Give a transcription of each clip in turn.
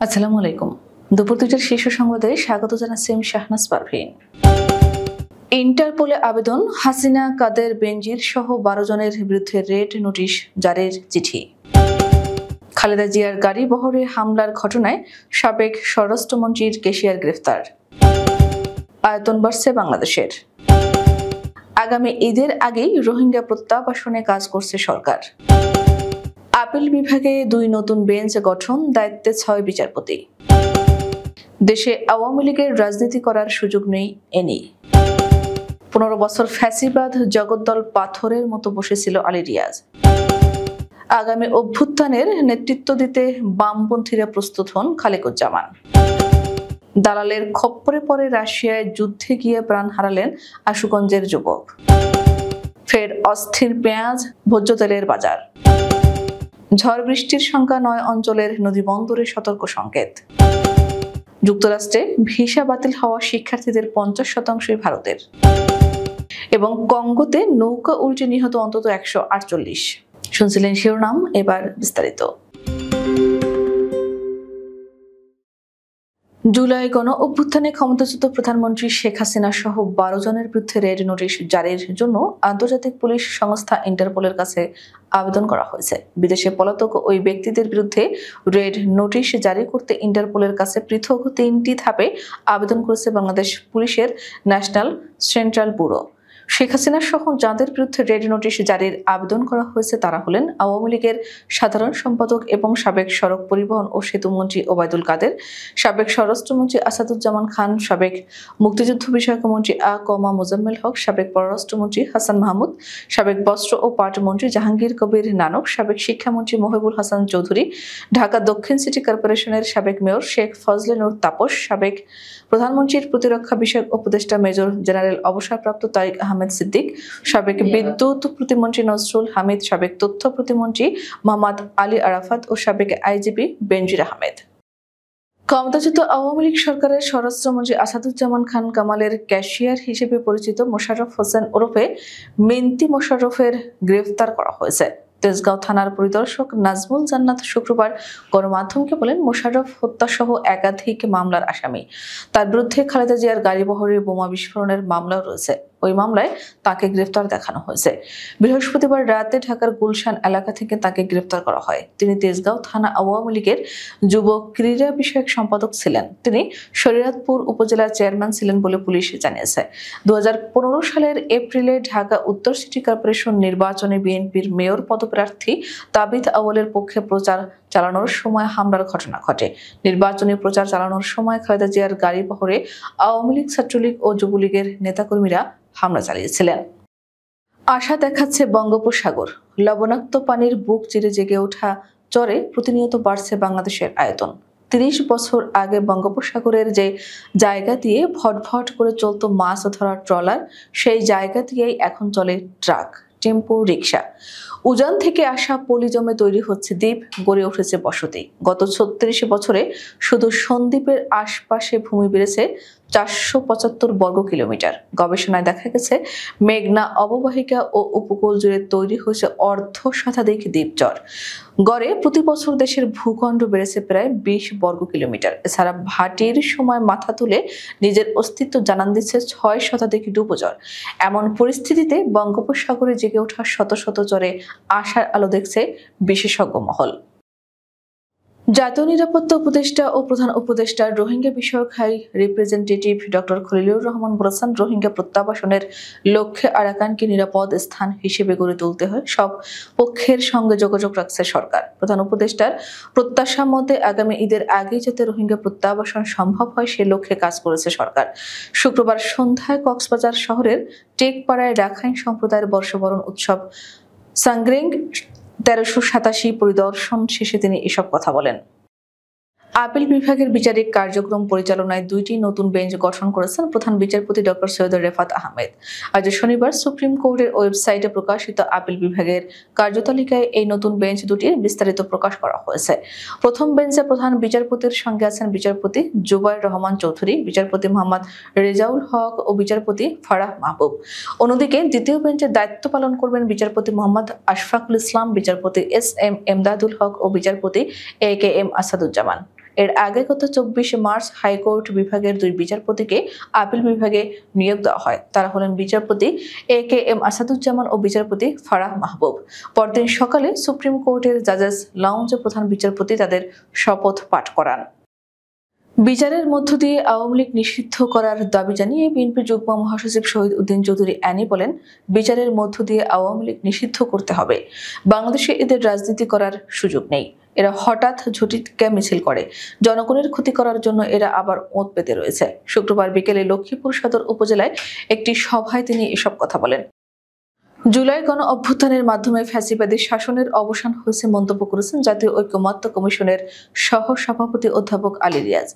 আসসালামু আলাইকুম। দুপুর ২টার শীর্ষ সংবাদে স্বাগত জানাচ্ছি আমি শাহনাজ পারভীন। ইন্টারপোলে আবেদন, হাসিনা, কাদের, বেনজির সহ ১২ জনের বিরুদ্ধে রেড নোটিশ জারির চিঠি। খালেদা জিয়ার গাড়ি বহরে হামলার ঘটনায় সাবেক স্বরাষ্ট্রমন্ত্রীর কেশিয়ার গ্রেফতার। আয়তন বাড়ছে বাংলাদেশের। আগামী ঈদের আগেই রোহিঙ্গা প্রত্যাবাসনে কাজ করছে সরকার। আপিল বিভাগে ২ নতুন বেঞ্চ গঠন, দায়িত্বে ৬ বিচারপতি। দেশে আওয়ামী লীগের রাজনীতি করার সুযোগ নেই এনেই। ১৫ বছর ফ্যাসিবাদ জগদ্দল পাথরের মতো বসেছিল আলী রিয়াজ। আগামী অভ্যুত্থানের নেতৃত্ব দিতে বামপন্থীরা প্রস্তুত হন খালেকুজ্জামান। দালালের খপ্পরে পড়ে রাশিয়ায় যুদ্ধে গিয়ে প্রাণ হারালেন আশুগঞ্জের যুবক। ফের অস্থির পেঁয়াজ, ভোজ্য তেলের বাজার। ঝড় বৃষ্টির সংখ্যা ৯ অঞ্চলের নদীবন্দরে সতর্ক সংকেত। যুক্তরাষ্ট্রে ভিসা বাতিল হওয়া শিক্ষার্থীদের ৫০% ভারতের। এবং কঙ্গোতে নৌকা উল্টে নিহত অন্তত ১৪৮। শুনছিলেন শিরোনাম, এবার বিস্তারিত। জুলাই গণ অভ্যুত্থানে ক্ষমতাচ্যুত প্রধানমন্ত্রী শেখ হাসিনা সহ ১২ জনের বিরুদ্ধে রেড নোটিশ জারির জন্য আন্তর্জাতিক পুলিশ সংস্থা ইন্টারপোলের কাছে আবেদন করা হয়েছে। বিদেশে পলাতক ওই ব্যক্তিদের বিরুদ্ধে রেড নোটিশ জারি করতে ইন্টারপোলের কাছে পৃথক ৩টি ধাপে আবেদন করেছে বাংলাদেশ পুলিশের national central bureau. Sheikh Hasina সহ যাদের বিরুদ্ধে রেড নোটিশ জারির আবেদন করা হয়েছে তারা হলেন আওয়ামী লীগের সাধারণ সম্পাদক এবং সাবেক সড়ক পরিবহন ও সেতু মন্ত্রী ওবায়দুল কাদের, সাবেক স্বরাষ্ট্রমন্ত্রী আসাদুজ্জামান খান, সাবেক মুক্তিযুদ্ধ বিষয়ক মন্ত্রী মোজাম্মেল হক, সাবেক পররাষ্ট্রমন্ত্রী হাসান মাহমুদ, সাবেক বস্ত্র ও পাট মন্ত্রী জাহাঙ্গীর কবির নানক, সাবেক শিক্ষামন্ত্রী মহিবুল হাসান চৌধুরী, ঢাকা দক্ষিণ সিটি কর্পোরেশনের সাবেক মেয়র শেখ ফজলে নূর তাপস, সাবেক প্রধানমন্ত্রীর প্রতিরক্ষা বিষয়ক উপদেষ্টা মেজর জেনারেল অবসরপ্রাপ্ত তারিক আহমেদ সিদ্দিক, সাবেক বিদ্যুৎ প্রতিমন্ত্রী নজরুল হামিদ, সাবেক তথ্য প্রতিমন্ত্রী মোহাম্মদ আলী আরাফাত ও সাবেক আইজিপি বেনজির আহমেদ। ক্ষমতাচ্যুত আওয়ামী লীগ সরকারের স্বরাষ্ট্রমন্ত্রী আসাদুজ্জামান খান কামালের ক্যাশিয়ার হিসেবে পরিচিত মোশাররফ হোসেন ওরফে মিন্তি মোশাররফের গ্রেফতার করা হয়েছে। তেজগাঁও থানার পরিদর্শক নাজমুল জান্নাত শুক্রবার গণমাধ্যমকে বলেন, মোশাররফ হত্যাসহ একাধিক মামলার আসামি। তার বিরুদ্ধে খালেদা জিয়ার গাড়ি বহরে বোমা বিস্ফোরণের মামলাও রয়েছে। ওই মামলায় তাকে গ্রেফতার দেখানো হয়েছে। বৃহস্পতিবার রাতে ঢাকার গুলশান এলাকা থেকে তাকে গ্রেফতার করা হয়। তিনি তেজগাঁও থানা আওয়ামী লীগের যুব ক্রীড়া বিষয়ক সম্পাদক ছিলেন। তিনি শরীয়তপুর উপজেলার চেয়ারম্যান ছিলেন বলে পুলিশ জানিয়েছে। ২০১৫ সালের এপ্রিলে ঢাকা উত্তর সিটি কর্পোরেশন নির্বাচনে বিএনপির মেয়র পদপ্রার্থী তাবিথ আউয়ালের পক্ষে প্রচার চালানোর সময় হামলার ঘটনা ঘটে। নির্বাচনী প্রচার চালানোর সময় খালেদা জিয়ার গাড়ি বহরে আওয়ামী লীগ, ছাত্রলীগ ও যুবলীগের নেতাকর্মীরা হামলা চালিয়েছিলেন। আশা দেখাচ্ছে বঙ্গোপসাগর। লবণাক্ত পানির বুক চিরে জেগে ওঠা চরে প্রতিনিয়ত বাড়ছে বাংলাদেশের আয়তন। ৩০ বছর আগে বঙ্গোপসাগরের যে জায়গা দিয়ে ভটভট করে চলত মাছ ধরার ট্রলার, সেই জায়গা দিয়েই এখন চলে ট্রাক, টেম্পো, রিক্সা। উজান থেকে আসা পলি জমে তৈরি হচ্ছে দ্বীপ, গড়ে উঠেছে বসতি। গত ৩৬ বছরে শুধু সন্দ্বীপের আশপাশে ভূমি বেড়েছে ৪৭৫ বর্গ কিলোমিটার। গবেষণায় দেখা গেছে, মেঘনা অববাহিকা ও উপকূল জুড়ে তৈরি হয়েছে অর্ধশতাধিক দ্বীপচর। গড়ে প্রতি বছর দেশের ভূখণ্ড বেড়েছে প্রায় ২০ বর্গ কিলোমিটার। এছাড়া ভাটির সময় মাথা তুলে নিজের অস্তিত্ব জানান দিচ্ছে ৬ শতাধিক ডুবোচর। এমন পরিস্থিতিতে বঙ্গোপসাগরে জেগে ওঠা শত শত চরে আশার আলো দেখছে বিশেষজ্ঞ মহল। জাতীয় নিরাপত্তা উপদেষ্টা ও প্রধান উপদেষ্টার রোহিঙ্গা বিষয়ক high representative doctor Khalilur Rahman বলেছেন, রোহিঙ্গা প্রত্যাবাসনের লক্ষ্যে আরাকানকে নিরাপদ স্থান হিসেবে গড়ে তুলতে হয়। সব পক্ষের সঙ্গে যোগাযোগ রাখছে সরকার। প্রধান উপদেষ্টার প্রত্যাশা মতে আগামী ঈদের আগেই যাতে রোহিঙ্গা প্রত্যাবাসন সম্ভব হয় সে লক্ষ্যে কাজ করেছে সরকার। শুক্রবার সন্ধ্যায় কক্সবাজার শহরের টেকপাড়ায় রাখাইন সম্প্রদায়ের বর্ষবরণ উৎসব সাংগ্রেং ১৩৮৭ পরিদর্শন শেষে তিনি এসব কথা বলেন। আপিল বিভাগের বিচারিক কার্যক্রম পরিচালনায় ২টি নতুন বেঞ্চ গঠন করেছেন প্রধান বিচারপতি ডক্টর সৈয়দ রেফাত আহমেদ। আজ শনিবার সুপ্রিম কোর্টের ওয়েবসাইটে প্রকাশিত আপিল বিভাগের কার্যতালিকায় এই নতুন বেঞ্চ দুটির বিস্তারিত প্রকাশ করা হয়েছে। প্রথম বেঞ্চে প্রধান বিচারপতির সঙ্গে আছেন বিচারপতি জুবাইর রহমান চৌধুরী, বিচারপতি মোহাম্মদ রেজাউল হক ও বিচারপতি ফারাহ মাহবুব। অন্যদিকে দ্বিতীয় বেঞ্চের দায়িত্ব পালন করবেন বিচারপতি মোহাম্মদ আশফাকুল ইসলাম, বিচারপতি এস এম এমদাদুল হক ও বিচারপতি এ কে এম আসাদুজ্জামান। এর আগে গত 24 মার্চ হাইকোর্ট বিভাগের 2 বিচারপতিকে আপিল বিভাগে নিয়োগ দেওয়া হয়। তারা হলেন বিচারপতি AKM আসাদুজ্জামান ও বিচারপতি ফারাহ মাহবুব। পরদিন সকালে সুপ্রিম কোর্টের জাজেস লাউঞ্জে প্রধান বিচারপতি তাদের শপথ পাঠ করান। বিচারের মধ্য দিয়ে আওয়ামী লীগ নিষিদ্ধ করার দাবি জানিয়ে বিএনপি যুগ্ম মহাসচিব শহীদ উদ্দিন চৌধুরী অ্যানি বলেন, বিচারের মধ্য দিয়ে আওয়ামী লীগ নিষিদ্ধ করতে হবে। বাংলাদেশে এদের রাজনীতি করার সুযোগ নেই। এরা হঠাৎ ঝটিকা মিছিল করে, জনগণের ক্ষতি করার জন্য এরা আবার ওঁত পেতে রয়েছে। শুক্রবার বিকেলে লক্ষ্মীপুর সদর উপজেলায় একটি সভায় তিনি এসব কথা বলেন। জুলাই গণ অভ্যুত্থানের মাধ্যমে ফ্যাসিবাদী শাসনের অবসান হয়েছে মন্তব্য করেছেন জাতীয় ঐকমত্য কমিশনের সহ সভাপতি অধ্যাপক আলী রিয়াজ।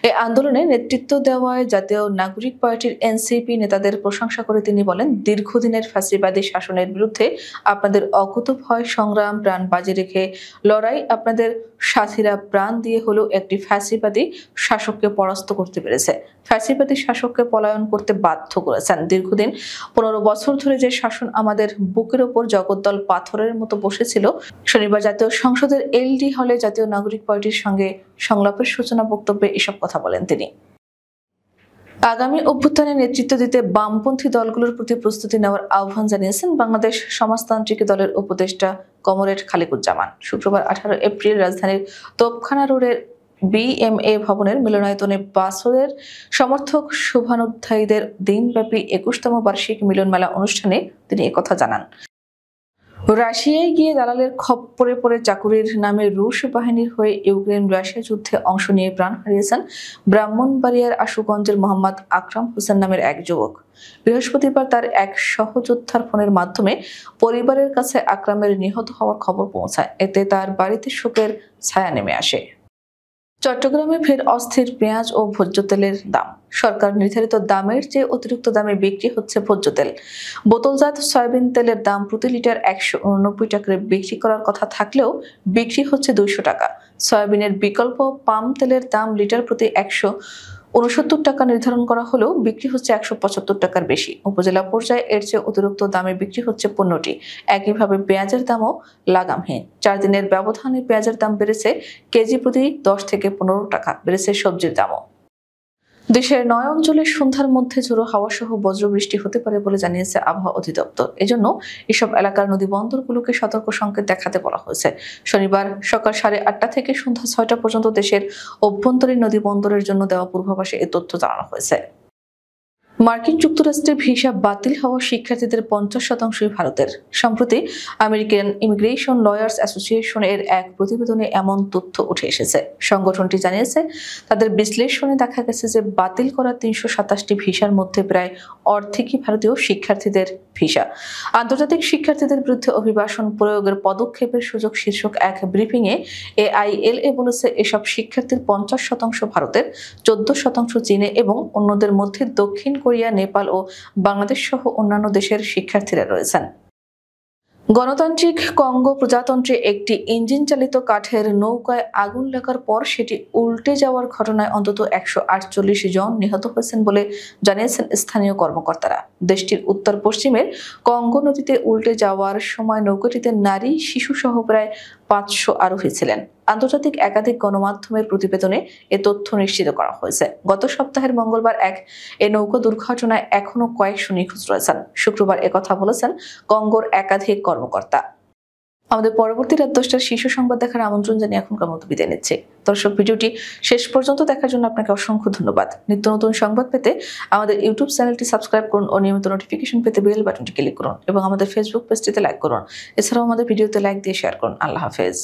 এই আন্দোলনে নেতৃত্ব দেওয়ায় জাতীয় নাগরিক পার্টির এনসিপি নেতাদের প্রশংসা করে তিনি বলেন, দীর্ঘদিনের ফ্যাসিবাদী শাসনের বিরুদ্ধে আপনাদের অকুতোভয় সংগ্রাম, প্রাণ বাজি রেখে লড়াই, আপনাদের সাথীরা প্রাণ দিয়ে হলেও একটি ফ্যাসিবাদী শাসককে পরাস্ত করতে পেরেছে। ফ্যাসিবাদী শাসককে পলায়ন করতে বাধ্য করেছেন। দীর্ঘদিন 15 বছর ধরে যে শাসন আমাদের বুকের ওপর জগদ্দল পাথরের মতো বসেছিল, শনিবার জাতীয় সংসদের এলডি হলে জাতীয় নাগরিক পার্টির সঙ্গে সংলাপের সূচনা বক্তব্যে এসব কথা বলেন তিনি। আগামী অভ্যুত্থানে নেতৃত্ব দিতে বামপন্থী দলগুলোর প্রতি প্রস্তুতি নেওয়ার আহ্বান জানিয়েছেন বাংলাদেশ সমাজতান্ত্রিক দলের উপদেষ্টা কমরেড খালিকুজ্জামান। শুক্রবার 18 এপ্রিল রাজধানীর তোপখানা রোডের BMA ভবনের মিলনায়তনে বাসদের সমর্থক শুভানুধ্যায়ীদের দিনব্যাপী 21তম বার্ষিক মিলন মেলা অনুষ্ঠানে তিনি একথা জানান। রাশিয়ায় গিয়ে দালালের খপ্পরে পড়ে চাকুরির নামে রুশ বাহিনীর হয়ে ইউক্রেন রাশিয়া যুদ্ধে অংশ নিয়ে প্রাণ হারিয়েছেন ব্রাহ্মণবাড়িয়ার আশুগঞ্জের মোহাম্মদ আকরাম হোসেন নামের এক যুবক। বৃহস্পতিবার তার এক সহযোদ্ধার ফোনের মাধ্যমে পরিবারের কাছে আকরামের নিহত হওয়ার খবর পৌঁছায়। এতে তার বাড়িতে শোকের ছায়া নেমে আসে। চট্টগ্রামে ফের অস্থির পেঁয়াজ ও ভোজ্য তেলের দাম। সরকার নির্ধারিত দামের চেয়ে অতিরিক্ত দামে বিক্রি হচ্ছে ভোজ্য তেল। বোতলজাত সয়াবিন তেলের দাম প্রতি লিটার 189 টাকায় বিক্রি করার কথা থাকলেও বিক্রি হচ্ছে 200 টাকা। সয়াবিনের বিকল্প পাম তেলের দাম লিটার প্রতি 169 টাকা নির্ধারণ করা হলেও বিক্রি হচ্ছে 175 টাকার বেশি। উপজেলা পর্যায়ে এর চেয়ে অতিরিক্ত দামে বিক্রি হচ্ছে পণ্যটি। একইভাবে পেঁয়াজের দামও লাগামহীন। 4 দিনের ব্যবধানে পেঁয়াজের দাম বেড়েছে কেজি প্রতি 10 থেকে 15 টাকা। বেড়েছে সবজির দামও। দেশের 9 অঞ্চলে সন্ধ্যার মধ্যে ঝোড়ো হাওয়া সহ বজ্রবৃষ্টি হতে পারে বলে জানিয়েছে আবহাওয়া অধিদপ্তর। এজন্য এসব এলাকার নদী বন্দরগুলোকে সতর্ক সংকেত দেখাতে বলা হয়েছে। শনিবার সকাল 8:30 থেকে সন্ধ্যা 6টা পর্যন্ত দেশের অভ্যন্তরীণ নদী বন্দরের জন্য দেওয়া পূর্বাভাসে এ তথ্য জানানো হয়েছে। মার্কিন যুক্তরাষ্ট্রে ভিসা বাতিল হওয়া শিক্ষার্থীদের 50% ভারতের। সম্প্রতি আমেরিকান ইমিগ্রেশন লয়ার্স অ্যাসোসিয়েশন এর এক প্রতিবেদনে এমন তথ্য উঠে এসেছে। সংগঠনটি জানিয়েছে, তাদের বিশ্লেষণে দেখা গেছে যে বাতিল করা 327টি ভিসার মধ্যে প্রায় অর্ধেকই ভারতীয় শিক্ষার্থীদের ভিসা। আন্তর্জাতিক শিক্ষার্থীদের বিরুদ্ধে অভিবাসন প্রয়োগের পদক্ষেপের সুযোগ শীর্ষক এক ব্রিফিংয়ে AILA বলেছে, এসব শিক্ষার্থীর 50% ভারতের, 14% চীনে এবং অন্যদের মধ্যে দক্ষিণ কোরিয়া, নেপাল ও বাংলাদেশ সহ অন্যান্য দেশের শিক্ষার্থীরা রয়েছেন। গণতান্ত্রিক কঙ্গো প্রজাতন্ত্রে একটি ইঞ্জিন চালিত কাঠের নৌকায় আগুন লাগার পর সেটি উল্টে যাওয়ার ঘটনায় অন্তত 148 জন নিহত হয়েছেন বলে জানিয়েছেন স্থানীয় কর্মকর্তারা। দেশটির উত্তর পশ্চিমের কঙ্গো নদীতে উল্টে যাওয়ার সময় নৌকাটিতে নারী, শিশু সহ প্রায় 500 আরোহী ছিলেন। আন্তর্জাতিক একাধিক গণমাধ্যমের প্রতিবেদনে এ তথ্য নিশ্চিত করা হয়েছে। গত সপ্তাহের মঙ্গলবার এ নৌকা দুর্ঘটনায় এখনো কয়েকশো নিখোঁজ রয়েছেন। শুক্রবার একথা বলেছেন কঙ্গোর একাধিক কর্মকর্তা। আমাদের পরবর্তী রাত 10টার শীর্ষ সংবাদ দেখার আমন্ত্রণ জানিয়ে এখনকার মতো বিদায় নিচ্ছি। দর্শক, ভিডিওটি শেষ পর্যন্ত দেখার জন্য আপনাকে অসংখ্য ধন্যবাদ। নিত্য নতুন সংবাদ পেতে আমাদের ইউটিউব চ্যানেলটি সাবস্ক্রাইব করুন ও নিয়মিত নোটিফিকেশন পেতে বেল বাটনটি ক্লিক করুন এবং আমাদের ফেসবুক পেজটিতে লাইক করুন। এছাড়াও আমাদের ভিডিওতে লাইক দিয়ে শেয়ার করুন। আল্লাহ হাফেজ।